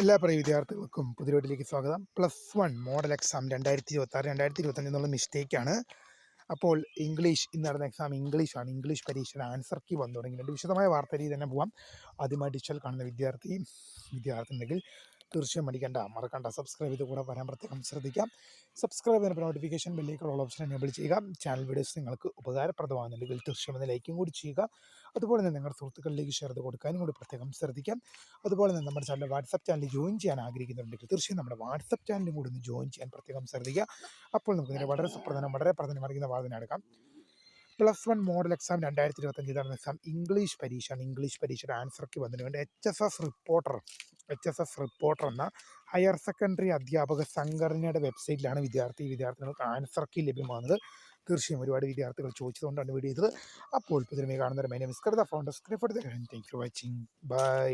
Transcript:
എല്ലാ പ്രിയ വിദ്യാർത്ഥികൾക്കും പുതിയ വീട്ടിലേക്ക് സ്വാഗതം. +1 മോഡൽ എക്സാം 2026-2025 എന്നുള്ള മിസ്റ്റേക്കാണ്. അപ്പോൾ ഇന്ന് നടന്ന എക്സാം ഇംഗ്ലീഷാണ്. ഇംഗ്ലീഷ് പരീക്ഷയുടെ ആൻസർ കീ വന്നു തുടങ്ങിയിട്ടുണ്ട്. വിശദമായ വാർത്തയിൽ തന്നെ പോവാം. ആദ്യമായി ഡിജിറ്റൽ കാണുന്ന വിദ്യാർത്ഥി ഉണ്ടെങ്കിൽ തീർച്ചയായും മറക്കണ്ട സബ്സ്ക്രൈബ് ചെയ്ത് കൂടെ വരാൻ പ്രത്യേകം ശ്രദ്ധിക്കാം. സബ്സ്ക്രൈബ് ചെയ്യുന്ന നോട്ടിഫിക്കേഷൻ ബെല്ലിലേക്കുള്ള ഓപ്ഷൻ എനേബിൾ ചെയ്യുക. ചാനൽ വീഡിയോസ് നിങ്ങൾക്ക് ഉപകാരപ്രദമാകുന്നുണ്ടെങ്കിൽ തീർച്ചയായും ഒന്ന് ലൈക്കും കൂടി ചെയ്യുക. അതുപോലെ തന്നെ നിങ്ങളുടെ സുഹൃത്തുക്കളിലേക്ക് ഷെയർ ചെയ്ത് കൊടുക്കാനും കൂടി പ്രത്യേകം ശ്രദ്ധിക്കാം. അതുപോലെ തന്നെ നമ്മുടെ ചാനൽ വാട്സപ്പ് ചാനൽ ജോയിൻ ചെയ്യാൻ ആഗ്രഹിക്കുന്നുണ്ടെങ്കിൽ തീർച്ചയായും നമ്മുടെ വാട്സപ്പ് ചാനലും കൂടി ഒന്ന് ജോയിൻ ചെയ്യാൻ പ്രത്യേകം ശ്രദ്ധിക്കുക. അപ്പോൾ നമുക്ക് ഇതിനെ വളരെ പ്രാധാന്യം അറിയുന്ന വാദന എടുക്കാം. +1 മോഡൽ എക്സാം 2025 നടന്ന എക്സാം ഇംഗ്ലീഷ് പരീക്ഷയാണ്. ഇംഗ്ലീഷ് പരീക്ഷയുടെ ആൻസർ കീ വന്നതിന് വേണ്ടി HSS റിപ്പോർട്ടർ എന്ന ഹയർ സെക്കൻഡറി അധ്യാപക സംഘടനയുടെ വെബ്സൈറ്റിലാണ് വിദ്യാർത്ഥികൾക്ക് ആൻസർ കീ ലഭ്യമാകുന്നത്. തീർച്ചയായും ഒരുപാട് വിദ്യാർത്ഥികൾ ചോദിച്ചതുകൊണ്ടാണ് വീഡിയോ ചെയ്തത്. അപ്പോൾ പുതിയ കാണുന്നവരെ my name is Kritha founder script. Thank you for watching. By.